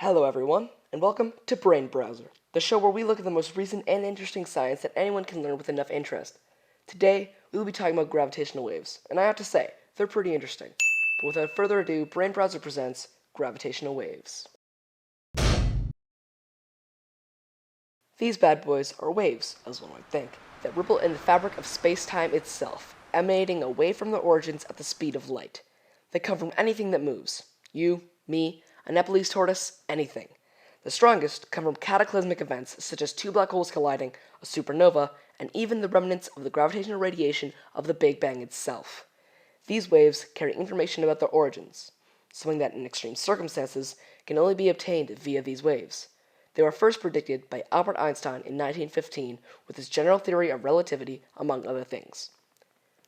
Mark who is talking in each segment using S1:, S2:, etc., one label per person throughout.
S1: Hello everyone, and welcome to Brain Browser, the show where we look at the most recent and interesting science that anyone can learn with enough interest. Today, we will be talking about gravitational waves, and I have to say, they're pretty interesting. But without further ado, Brain Browser presents Gravitational Waves. These bad boys are waves, as one might think, that ripple in the fabric of space-time itself, emanating away from their origins at the speed of light. They come from anything that moves. You, me, a Nepalese tortoise, anything. The strongest come from cataclysmic events such as two black holes colliding, a supernova, and even the remnants of the gravitational radiation of the Big Bang itself. These waves carry information about their origins, something that in extreme circumstances can only be obtained via these waves. They were first predicted by Albert Einstein in 1915 with his general theory of relativity, among other things.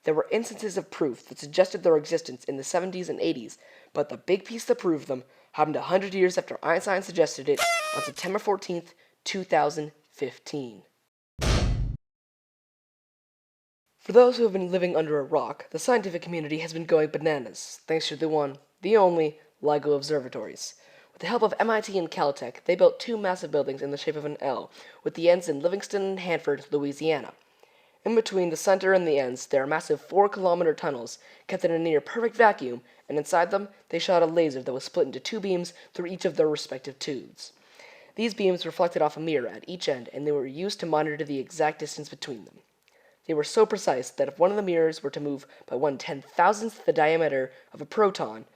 S1: There were instances of proof that suggested their existence in the 70s and 80s, but the big piece that proved them happened 100 years after Einstein suggested it on September 14th, 2015. For those who have been living under a rock, the scientific community has been going bananas, thanks to the one, the only, LIGO observatories. With the help of MIT and Caltech, they built two massive buildings in the shape of an L, with the ends in Livingston and Hanford, Louisiana. In between the center and the ends, there are massive 4-kilometer tunnels kept in a near-perfect vacuum, and inside them, they shot a laser that was split into two beams through each of their respective tubes. These beams reflected off a mirror at each end, and they were used to monitor the exact distance between them. They were so precise that if one of the mirrors were to move by 1/10,000th the diameter of a proton,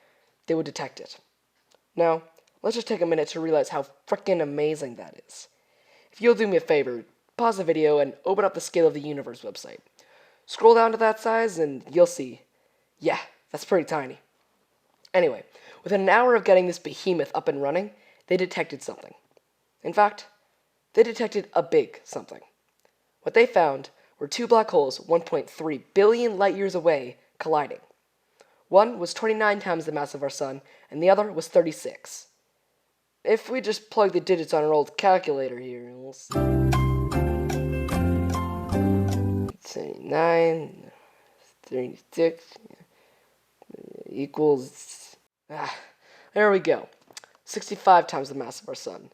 S1: they would detect it. Now, let's just take a minute to realize how frickin' amazing that is. If you'll do me a favor, pause the video and open up the Scale of the Universe website. Scroll down to that size and you'll see. Yeah, that's pretty tiny. Anyway, within an hour of getting this behemoth up and running, they detected something. In fact, they detected a big something. What they found were two black holes 1.3 billion light years away colliding. One was 29 times the mass of our sun, and the other was 36. If we just plug the digits on our old calculator here, we'll see. 79, 36 equals... there we go. 65 times the mass of our sun.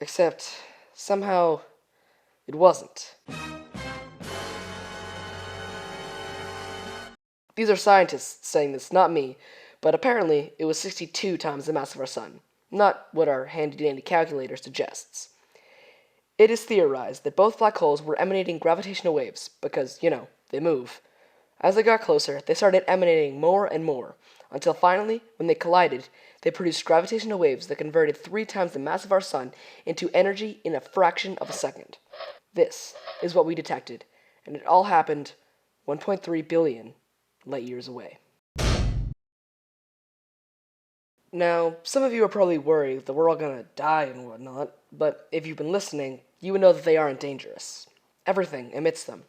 S1: Except, somehow, it wasn't. These are scientists saying this, not me, but apparently it was 62 times the mass of our sun, not what our handy-dandy calculator suggests. It is theorized that both black holes were emanating gravitational waves because, they move. As they got closer, they started emanating more and more, until finally, when they collided, they produced gravitational waves that converted 3 times the mass of our sun into energy in a fraction of a second. This is what we detected, and it all happened 1.3 billion light years away. Now, some of you are probably worried that we're all gonna die and whatnot, but if you've been listening, you would know that they aren't dangerous. Everything emits them.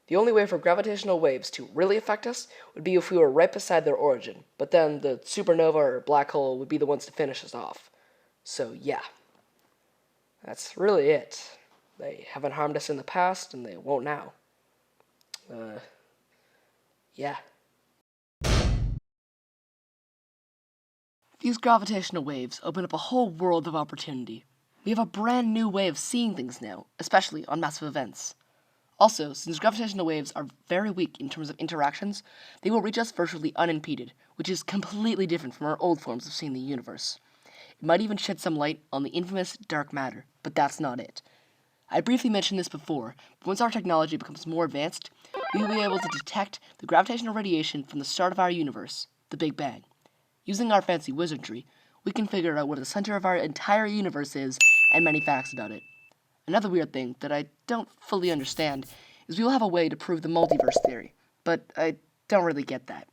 S1: The only way for gravitational waves to really affect us would be if we were right beside their origin, but then the supernova or black hole would be the ones to finish us off. So yeah, that's really it. They haven't harmed us in the past, and they won't now. Yeah. These gravitational waves open up a whole world of opportunity. We have a brand new way of seeing things now, especially on massive events. Also, since gravitational waves are very weak in terms of interactions, they will reach us virtually unimpeded, which is completely different from our old forms of seeing the universe. It might even shed some light on the infamous dark matter, but that's not it. I briefly mentioned this before, but once our technology becomes more advanced, we will be able to detect the gravitational radiation from the start of our universe, the Big Bang. Using our fancy wizardry, we can figure out what the center of our entire universe is and many facts about it. Another weird thing that I don't fully understand is we will have a way to prove the multiverse theory, but I don't really get that.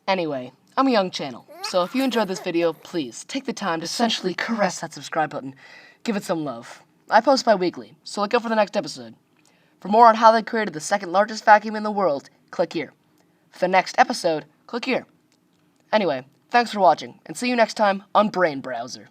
S1: Anyway, I'm a young channel, so if you enjoyed this video, please take the time to essentially caress that subscribe button. Give it some love. I post bi-weekly, so look out for the next episode. For more on how they created the second largest vacuum in the world, click here. For the next episode, click here. Anyway, thanks for watching, and see you next time on Brain Browser.